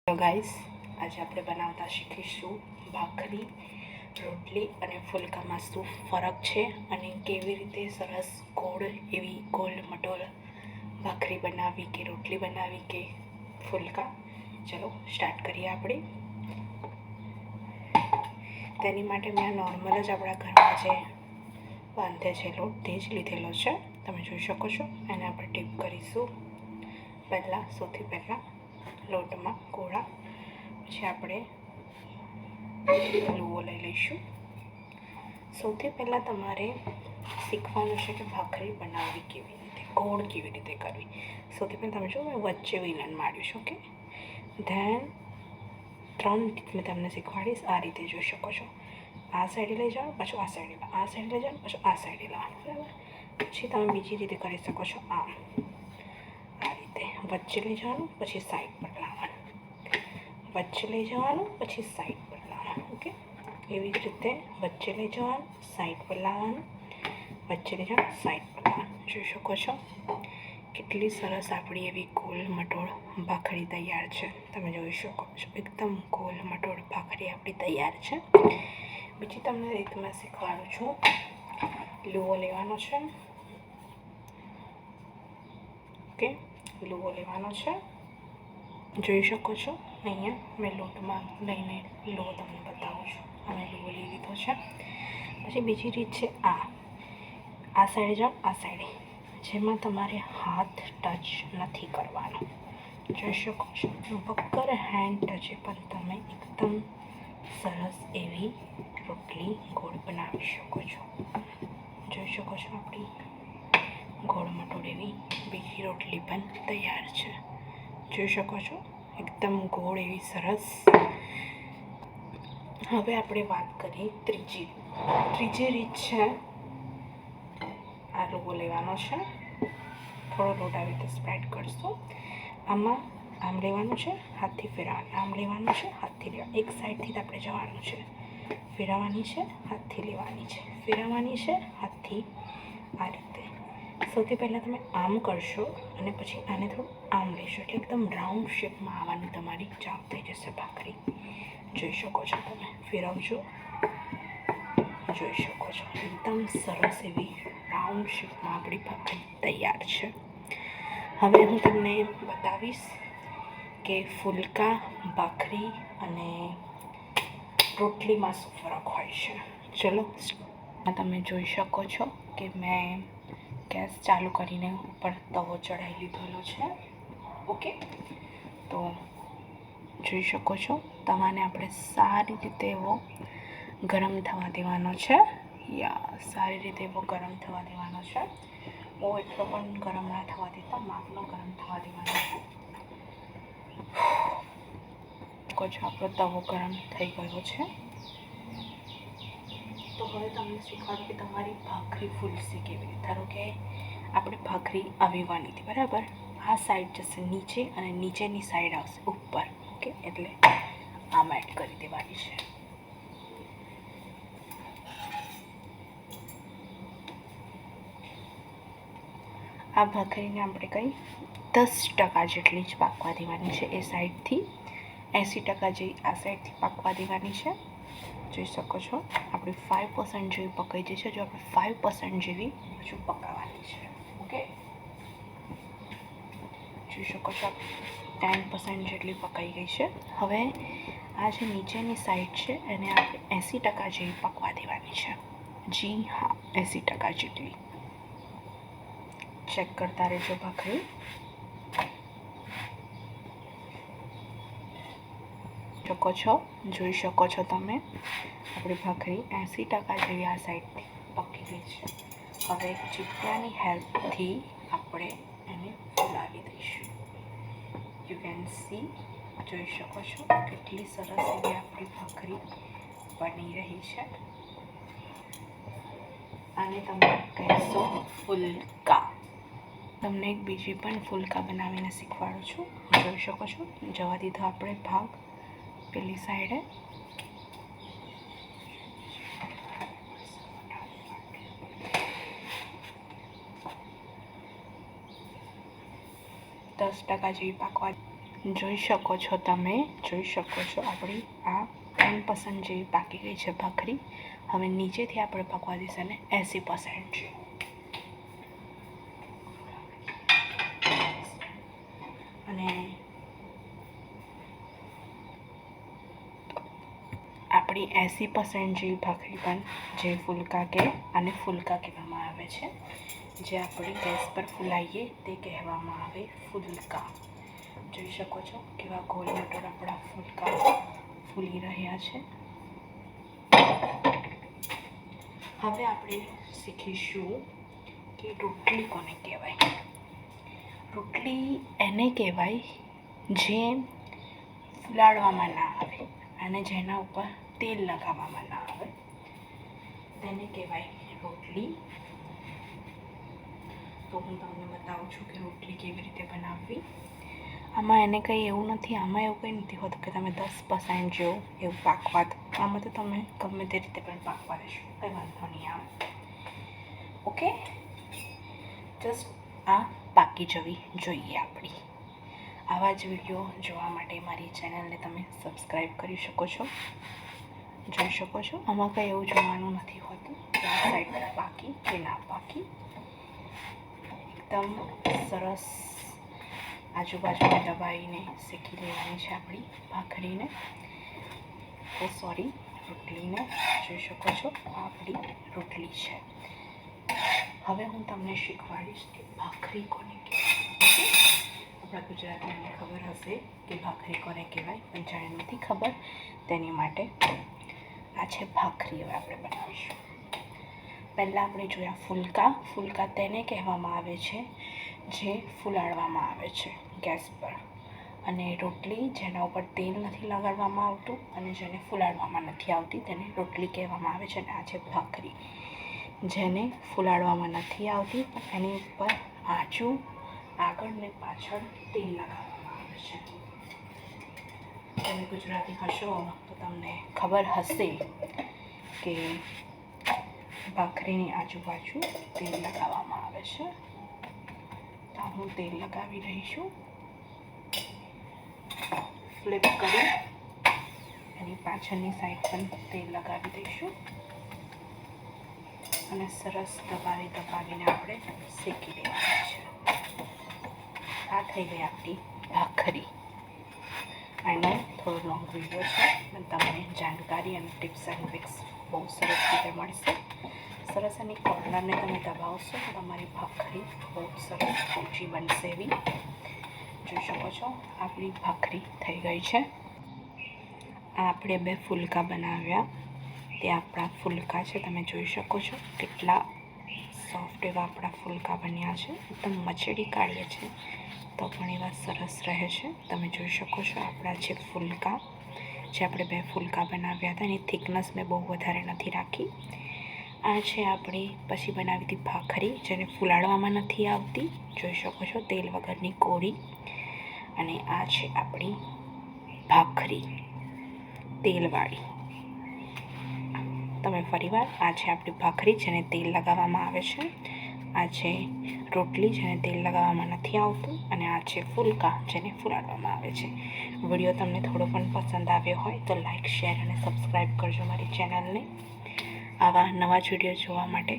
તો ગાઈસ, આજે આપણે બનાવતા શીખીશું ભાખરી, રોટલી અને ફુલકામાં શું ફરક છે અને કેવી રીતે સરસ ગોળ એવી ગોળ મટોળ ભાખરી બનાવી કે રોટલી બનાવી કે ફુલકા. ચલો સ્ટાર્ટ કરીએ આપણે. તેની માટે મેં નોર્મલ જ આપણા ઘરમાં જે બાંધે છે લોટ તે જ લીધેલો છે. તમે જોઈ શકો છો. એને આપણે ડીપ કરીશું. સૌથી પહેલાં લોટમાં ગોળા, પછી આપણે લુઓ લઈ લઈશું. સૌથી પહેલાં તમારે શીખવાનું છે કે ભાખરી બનાવવી કેવી રીતે, ગોળ કેવી રીતે કરવી. સૌથી પહેલાં તમે જો મેં વચ્ચે વિલન માર્યું છે. ઓકે, ધેન 3 રીત મેં તમને શીખવાડીશ. આ રીતે જોઈ શકો છો. આ સાઈડે લઈ જાઓ, પાછું આ સાઈડે, આ સાઈડે લઈ જાઓ, પાછું આ સાઈડે લાવવાનું. બરાબર. પછી તમે બીજી રીતે કરી શકો છો. આ રીતે વચ્ચે લઈ જવાનું, પછી સાઈડ પર લાવવાનું, વચ્ચે લઈ જવાનું, પછી સાઈડ પર લાવવાનું. ઓકે, એવી જ રીતે વચ્ચે લઈ જવાનું, સાઈડ પર લાવવાનું, વચ્ચે લઈ જવાનું, સાઈડ પર લાવવાનું. જોઈ શકો છો કેટલી સરસ આપણી એવી ગોલ મટોળ ભાખરી તૈયાર છે. તમે જોઈ શકો છો એકદમ ગોલ મટોળ ભાખરી આપણી તૈયાર છે. બીજી તમને રીત મેં શીખવાડું છું. લુઓ લેવાનો છે. ઓકે, લુઓ લેવાનો છે. જોઈ શકો છો અહીંયા મેં લોટમાં લઈને લુઓ તમને બતાવું છું. અમે લુઓ લઈ લીધો છે. પછી બીજી રીત છે આ સાઈડે જાઓ, આ સાઈડે, જેમાં તમારે હાથ ટચ નથી કરવાનો. જોઈ શકો છો વગર હેન્ડ ટચે પણ તમે એકદમ સરસ એવી રોટલી ગોળ બનાવી શકો છો. જોઈ શકો છો આપણી ગોળ મટોળ એવી બીજી રોટલી પણ તૈયાર છે. જોઈ શકો છો એકદમ ગોળ એવી સરસ. હવે આપણે વાત કરીએ ત્રીજી રીત છે. આ લુઓ લેવાનો છે. થોડો લોટ આવી રીતે સ્પ્રેડ કરશો. આમાં આમ લેવાનું છે, હાથથી ફેરવવાનું, આમ લેવાનું છે, હાથથી લેવાનું. એક સાઈડથી જ આપણે જવાનું છે. ફેરવવાની છે, હાથથી લેવાની છે, ફેરવવાની છે, હાથથી. આ રીતે સૌથી પહેલાં તમે આમ કરશો અને પછી આને થોડું આમ લેશો એટલે એકદમ રાઉન્ડ શેપમાં આવવાની તમારી ચાપ થઈ જશે ભાખરી. જોઈ શકો છો તમે. ફેરવજો. જોઈ શકો છો એકદમ સરસ એવી રાઉન્ડ શેપમાં આપણી ભાખરી તૈયાર છે. હવે હું તમને બતાવીશ કે ફુલકા, ભાખરી અને રોટલીમાં શું ફરક હોય છે. ચલો, તમે જોઈ શકો છો કે મેં ગેસ ચાલુ કરીને ઉપર તવો ચડાવી લીધેલો છે. ઓકે, તો જોઈ શકો છો તવાને આપણે સારી રીતે એવો ગરમ થવા દેવાનો છે. સારી રીતે એવો ગરમ થવા દેવાનો છે. બહુ એટલો પણ ગરમ ના થવા દેતા, માપનો ગરમ થવા દેવાનો છે. આપણો તવો ગરમ થઈ ગયો છે. તો હવે તમને શીખવાડું કે તમારી ભાખરી ફૂલશે કેવી રીતે. ધારો કે આપણે ભાખરી આવી વાની હતી, બરાબર. આ સાઈડ જશે નીચે અને નીચેની સાઈડ આવશે ઉપર. ઓકે, એટલે આમ એડ કરી દેવાની છે. આ ભાખરીને આપણે કંઈ 10% જેટલી જ પાકવા દેવાની છે. એ સાઈડથી 80% જેવી આ સાઈડથી પાકવા દેવાની છે. જોઈ શકો છો આપણી 5% જેવી પકાઈ ગઈ છે. જો આપણે 5% જેવી હજુ પકાવવાની છે. ઓકે, જોઈ શકો છો 10% જેટલી પકાઈ ગઈ છે. હવે આ જે નીચેની સાઈડ છે એને આપણે 80% જેવી પકવા દેવાની છે. જી હા, 80% જેટલી. ચેક કરતા રહેજો ભાખરી. જોઈ શકો છો તમે આપણી ભાખરી 80% જેવી આ સાઈડથી પકી ગઈ છે. હવે ચીપિયાની હેલ્પથી આપણે એને ફૂલાવી દઈશું. યુ કેન સી, જોઈ શકો છો કેટલી સરસ એવી આપણી ભાખરી બની રહી છે. આને તમે કહેશો ફુલકા. તમને એક બીજી પણ ફુલકા બનાવીને શીખવાડું છું. જોઈ શકો છો જવા દીધો આપણે ભાગ પેલી સાઈડે. દસ 10% જેવી પાકવા જોઈ શકો છો તમે, આપણી આ 10% જેવી પાકી ગઈ છે ભાખરી. હવે નીચેથી આપણે પકવા દઈશું અને 80% છે. અને આપણી 80% જેવી ભાખરી પણ જે ફુલકા કે આને ફુલકા કહેવામાં આવે છે, જે આપણી ગેસ પર ફૂલાઈએ તે કહેવામાં આવે ફુલકા. જોઈ શકો છો કેવા ગોલ મટોર આપણા ફુલકા ફૂલી રહ્યા છે. હવે આપણે શીખીશું કે રોટલી કોને કહેવાય. રોટલી એને કહેવાય જે ફૂલાડવામાં ના આવે અને જેના ઉપર તેલ લગાવવામાં ના આવે તેને કહેવાય રોટલી. તો હું તમને બતાવું છું કે રોટલી કેવી રીતે બનાવવી. આમાં એને કંઈ એવું નથી, આમાં એવું કંઈ નથી હોતું કે તમે 10% જેવું એવું પાકવા દો. આમાં તો તમે ગમે તે રીતે પણ પાકવા દેશો, કંઈ વાંધો નહીં આવે. ઓકે, જસ્ટ આ પાકી જવી જોઈએ આપણી. આવા જ વિડીયો જોવા માટે મારી ચેનલને તમે સબસ્ક્રાઈબ કરી શકો છો. જોઈ શકો છો આમાં કંઈ એવું જોવાનું નથી હોતું કે આ સાઈડ પાકી કે ના પાકી. એકદમ સરસ આજુબાજુને દબાવીને શેકી લેવાની છે આપણી ભાખરીને, રોટલીને. જોઈ શકો છો આપણી રોટલી છે. હવે હું તમને શીખવાડીશ કે ભાખરી કોને કહેવાય. આપણા ગુજરાતીઓને ખબર હશે કે ભાખરી કોને કહેવાય, પણ જાણે નથી ખબર તેની માટે આ છે ભાખરી. હવે આપણે બનાવીશું. પહેલાં આપણે જોયા ફુલકા તેને કહેવામાં આવે છે જે ફૂલાડવામાં આવે છે ગેસ પર. અને રોટલી જેના ઉપર તેલ નથી લગાડવામાં આવતું અને જેને ફૂલાડવામાં નથી આવતી તેને રોટલી કહેવામાં આવે છે. અને આ છે ભાખરી, જેને ફૂલાડવામાં નથી આવતી પણ એની ઉપર આગળ ને પાછળ તેલ લગાવવામાં આવે છે. તમે ગુજરાતી હશો તો તમને ખબર હશે કે ભાખરીની આજુબાજુ તેલ લગાવવામાં આવે છે. તો હું તેલ લગાવી રહી છું. ફ્લિપ કરી એની પાછળની સાઈડ પણ તેલ લગાવી દઈશું અને સરસ દબાવીને આપણે શેકી દેવાની છે. આ થઈ ગઈ આપણી ભાખરી. આનો થોડો લોંગ વિડીયો છે, પણ તમને જાણકારી અને ટિપ્સ એન્ડ ટ્રિક્સ બહુ સરસ રીતે મળશે. સરસ એની કોર્નરને તમે દબાવશો તો તમારી ભાખરી બહુ સરસ ઊંચી બનશે એવી. જોઈ શકો છો આપણી ભાખરી થઈ ગઈ છે. આપણે 2 ફુલકા બનાવ્યા તે આપણા ફુલકા છે. તમે જોઈ શકો છો કેટલા સોફ્ટ એવા આપણા ફુલકા બન્યા છે. એકદમ મચડી કાઢીએ છીએ તો પણ એવા સરસ રહે છે. તમે જોઈ શકો છો આપણા જે ફુલકા જે આપણે 2 ફુલકા બનાવ્યા હતા એની થિકનેસ મેં બહુ વધારે નથી રાખી. આ છે આપણી પછી બનાવી હતી ભાખરી, જેને ફૂલાડવામાં નથી આવતી. જોઈ શકો છો તેલ વગરની કોરી. અને આ છે આપણી ભાખરી તેલવાળી. તમે ફરીવાર, આ છે આપણી ભાખરી જેને તેલ લગાવવામાં આવે છે. આ છે રોટલી જેને તેલ લગાવવામાં નથી આવતું. અને આ છે ફુલકા જેને ફૂલાડવામાં આવે છે. વિડીયો તમને થોડો પણ પસંદ આવ્યો હોય તો લાઈક, શેર અને સબસ્ક્રાઈબ કરજો મારી ચેનલને. આવા નવા જ વિડીયો જોવા માટે.